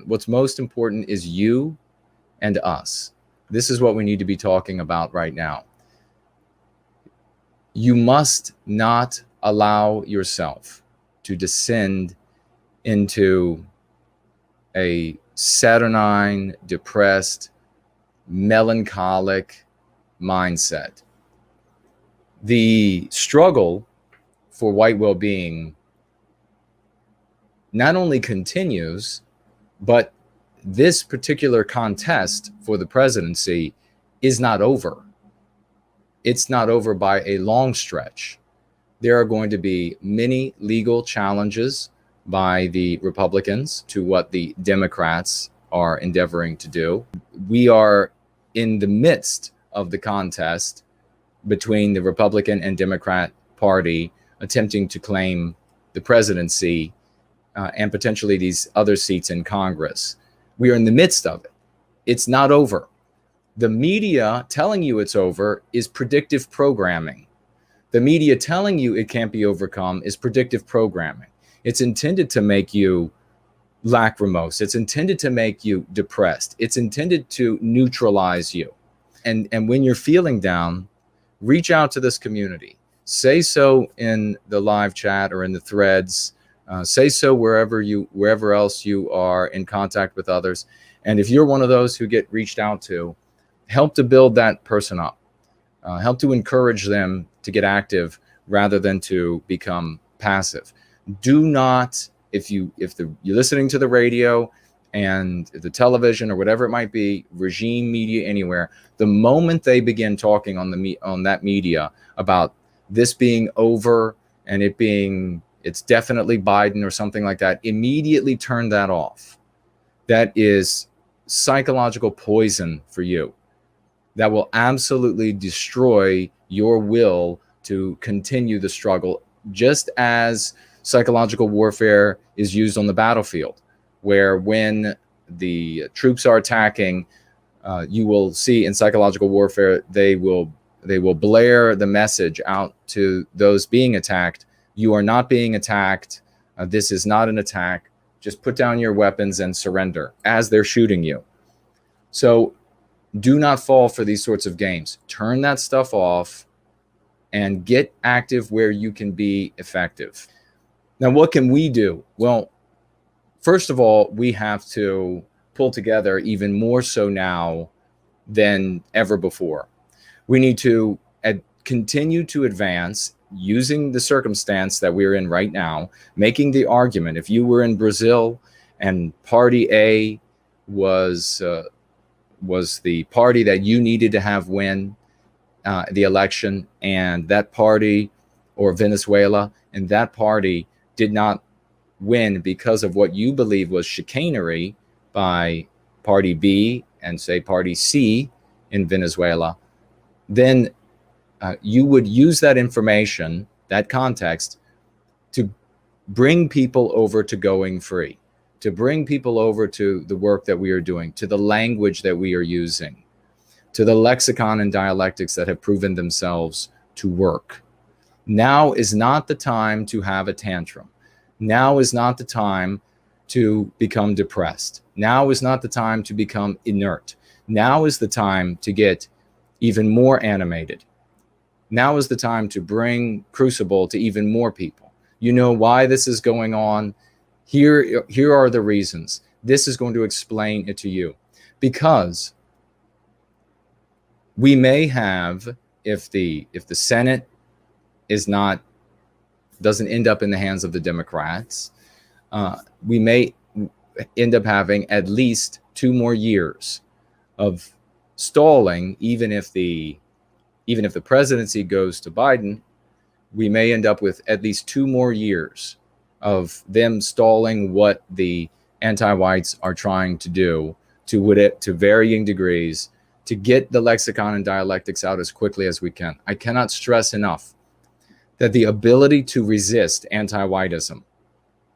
What's most important is you and us. This is what we need to be talking about right now. You must not allow yourself to descend into a saturnine, depressed, melancholic mindset. The struggle for white well-being not only continues, but this particular contest for the presidency is not over. It's not over by a long stretch. There are going to be many legal challenges by the Republicans to what the Democrats are endeavoring to do. We are in the midst of the contest between the Republican and Democrat Party attempting to claim the presidency and potentially these other seats in Congress. We are in the midst of it. It's not over. The media telling you it's over is predictive programming. The media telling you it can't be overcome is predictive programming. It's intended to make you lachrymose. It's intended to make you depressed. It's intended to neutralize you. And when you're feeling down, reach out to this community. Say so in the live chat or in the threads. Say so wherever else you are in contact with others. And if you're one of those who get reached out to, help to build that person up. Help to encourage them to get active rather than to become passive. Do not, if you're listening to the radio and the television or whatever it might be, regime media anywhere, the moment they begin talking on that media about this being over and it's definitely Biden or something like that, immediately turn that off. That is psychological poison for you. That will absolutely destroy your will to continue the struggle, just as psychological warfare is used on the battlefield, where when the troops are attacking, you will see in psychological warfare, they will blare the message out to those being attacked. You are not being attacked. This is not an attack. Just put down your weapons and surrender as they're shooting you. So do not fall for these sorts of games. Turn that stuff off and get active where you can be effective. Now, what can we do? Well, first of all, we have to pull together even more so now than ever before. We need to continue to advance using the circumstance that we're in right now, making the argument. If you were in Brazil and Party A was the party that you needed to have win the election, and that party, or Venezuela, and that party did not win because of what you believe was chicanery by Party B and say Party C in Venezuela, then you would use that information, that context, to bring people over to Going Free, to bring people over to the work that we are doing, to the language that we are using, to the lexicon and dialectics that have proven themselves to work. Now is not the time to have a tantrum. Now is not the time to become depressed. Now is not the time to become inert. Now is the time to get even more animated. Now is the time to bring Crucible to even more people. You know why this is going on. Here are the reasons. This is going to explain it to you. Because we may have, if the Senate doesn't end up in the hands of the Democrats, we may end up having at least 2 more years of stalling. Even if the presidency goes to Biden, we may end up with at least 2 more years of them stalling what the anti-whites are trying to do to varying degrees, to get the lexicon and dialectics out as quickly as we can. I cannot stress enough that the ability to resist anti-whiteism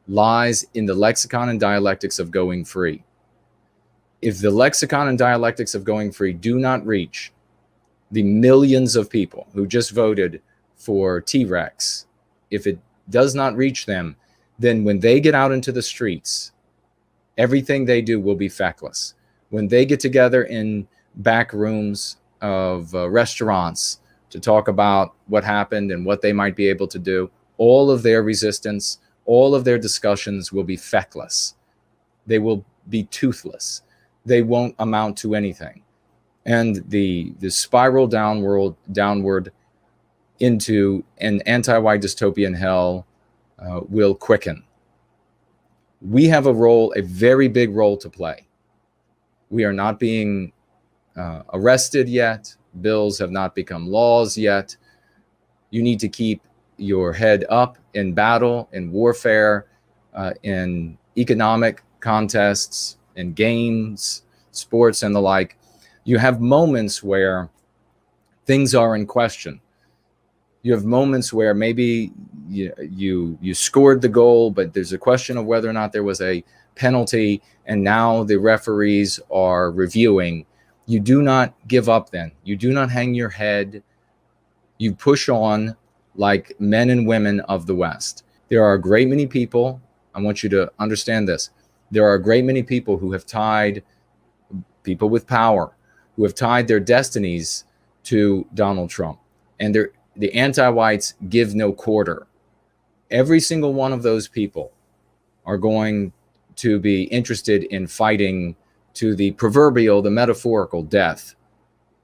lies in the lexicon and dialectics of Going Free. If the lexicon and dialectics of Going Free do not reach the millions of people who just voted for T-Rex, if it does not reach them, then when they get out into the streets, Everything they do will be feckless. When they get together in back rooms of restaurants to talk about what happened and what they might be able to do, all of their resistance, all of their discussions will be feckless. They will be toothless. They won't amount to anything. And the spiral downward into an anti-white dystopian hell will quicken. We have a very big role to play. We are not being arrested yet. Bills have not become laws yet. You need to keep your head up in battle, in warfare, in economic contests, in games, sports, and the like. You have moments where things are in question. You have moments where maybe you scored the goal, but there's a question of whether or not there was a penalty, and now the referees are reviewing. You do not give up then. You do not hang your head. You push on like men and women of the West. There are a great many people, I want you to understand this, there are a great many people who have tied, people with power, who have tied their destinies to Donald Trump. And the anti-whites give no quarter. Every single one of those people are going to be interested in fighting to the proverbial, the metaphorical death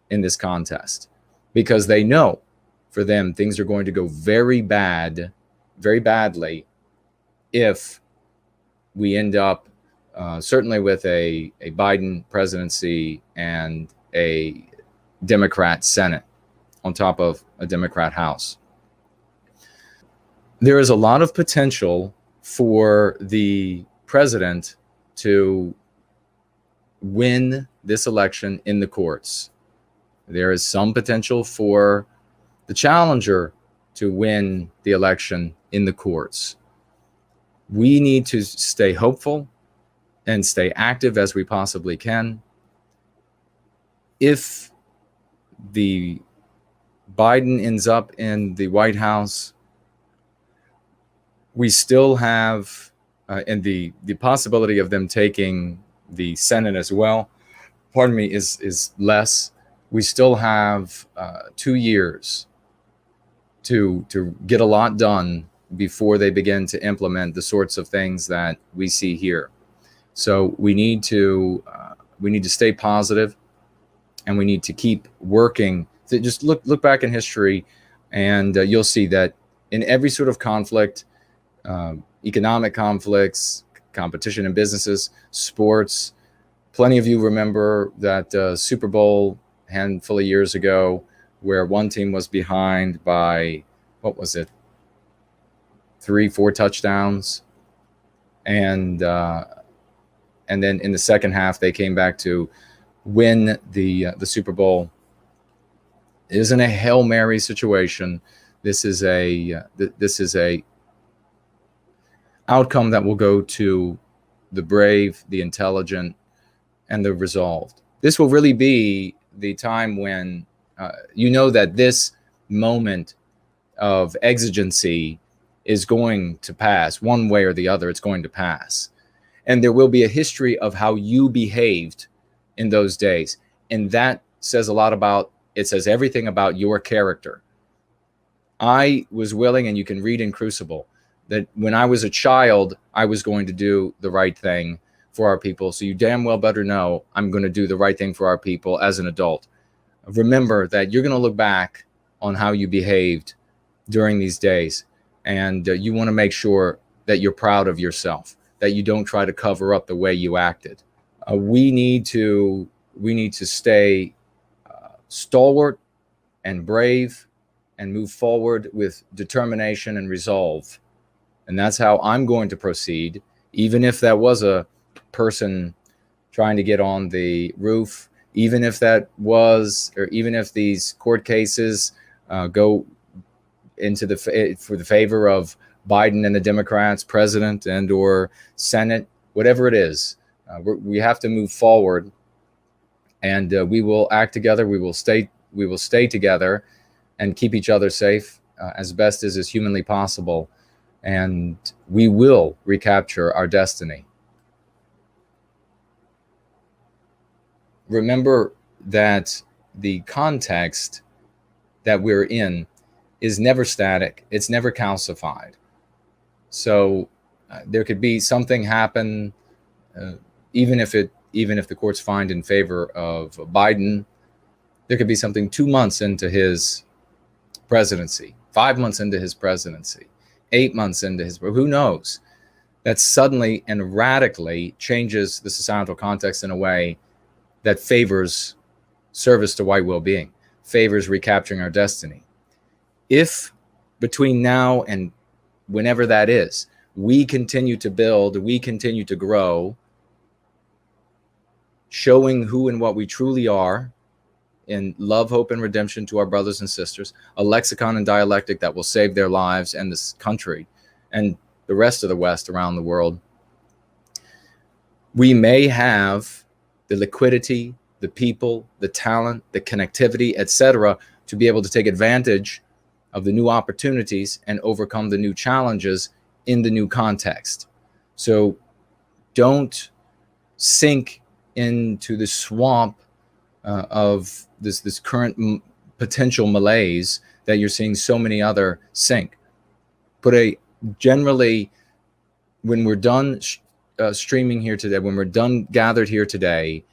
in this contest, because they know for them things are going to go very badly if we end up certainly with a Biden presidency and a Democrat Senate on top of a Democrat House. There is a lot of potential for the president to win this election in the courts. There is some potential for the challenger to win the election in the courts. We need to stay hopeful and stay active as we possibly can. If the Biden ends up in the White House, we still have, and the possibility of them taking the Senate as well, is less. We still have 2 years to get a lot done before they begin to implement the sorts of things that we see here. So we need to stay positive, and we need to keep working. Just look back in history, and you'll see that in every sort of conflict, economic conflicts, competition in businesses, sports. Plenty of you remember that Super Bowl a handful of years ago where one team was behind by, 3-4 touchdowns. And then in the second half, they came back to win the Super Bowl. It isn't a Hail Mary situation. This is a outcome that will go to the brave, the intelligent, and the resolved. This will really be the time when you know that this moment of exigency is going to pass one way or the other. It's going to pass. And there will be a history of how you behaved in those days. And that says a lot about, it says everything about your character. I was willing, and you can read in Crucible, that when I was a child, I was going to do the right thing for our people. So you damn well better know I'm going to do the right thing for our people as an adult. Remember that you're going to look back on how you behaved during these days. And you want to make sure that you're proud of yourself, that you don't try to cover up the way you acted. We need to stay stalwart and brave and move forward with determination and resolve. And that's how I'm going to proceed, even if that was a person trying to get on the roof, even if these court cases go into for the favor of Biden and the Democrats, president and or Senate, whatever it is. We have to move forward, and we will act together. We will stay together and keep each other safe as best as is humanly possible. And we will recapture our destiny. remember that the context that we're in is never static. It's never calcified. So there could be something happen, even if the courts find in favor of Biden. There could be something 2 months into his presidency, 5 months into his presidency, 8 months into his, who knows, that suddenly and radically changes the societal context in a way that favors service to white well-being, favors recapturing our destiny. If between now and whenever that is, we continue to build, we continue to grow, showing who and what we truly are in love, hope, and redemption to our brothers and sisters, a lexicon and dialectic that will save their lives and this country and the rest of the West around the world, we may have the liquidity, the people, the talent, the connectivity, etc., to be able to take advantage of the new opportunities and overcome the new challenges in the new context. So don't sink into the swamp of this current potential malaise that you're seeing so many other sink. Generally, when we're done streaming here today, when we're done gathered here today,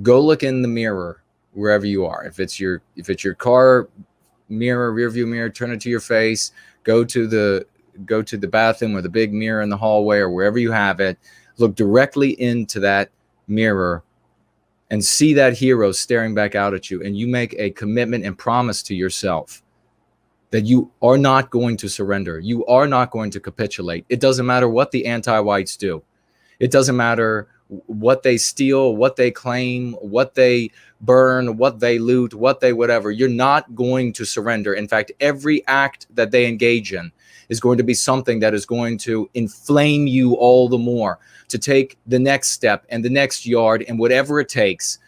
go look in the mirror wherever you are. If it's your car mirror, rear view mirror, turn it to your face. Go to the bathroom or the big mirror in the hallway or wherever you have it. Look directly into that mirror and see that hero staring back out at you, and you make a commitment and promise to yourself that you are not going to surrender. You are not going to capitulate. It doesn't matter what the anti-whites do. It doesn't matter what they steal, what they claim, what they burn, what they loot, what they whatever. You're not going to surrender. In fact, every act that they engage in is going to be something that is going to inflame you all the more to take the next step and the next yard and whatever it takes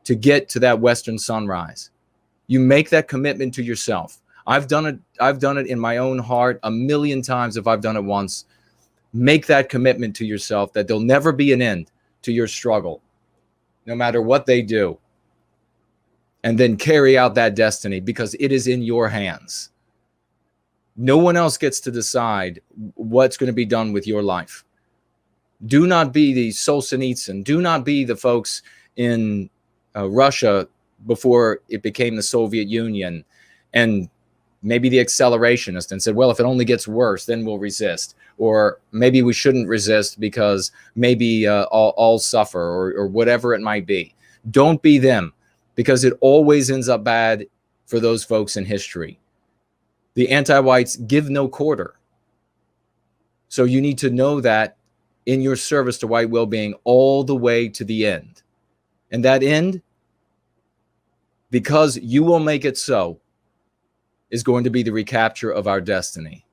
to get to that western sunrise. You make that commitment to yourself. I've done it in my own heart a million times if I've done it once. Make that commitment to yourself that there'll never be an end to your struggle, no matter what they do. And then carry out that destiny because it is in your hands. No one else gets to decide what's going to be done with your life. Do not be the Solzhenitsyn. Do not be the folks in Russia before it became the Soviet Union and maybe the accelerationist and said, well, if it only gets worse, then we'll resist. Or maybe we shouldn't resist because maybe all suffer or whatever it might be. Don't be them because it always ends up bad for those folks in history. The anti-whites give no quarter. So you need to know that in your service to white well-being all the way to the end. And that end, because you will make it so, is going to be the recapture of our destiny.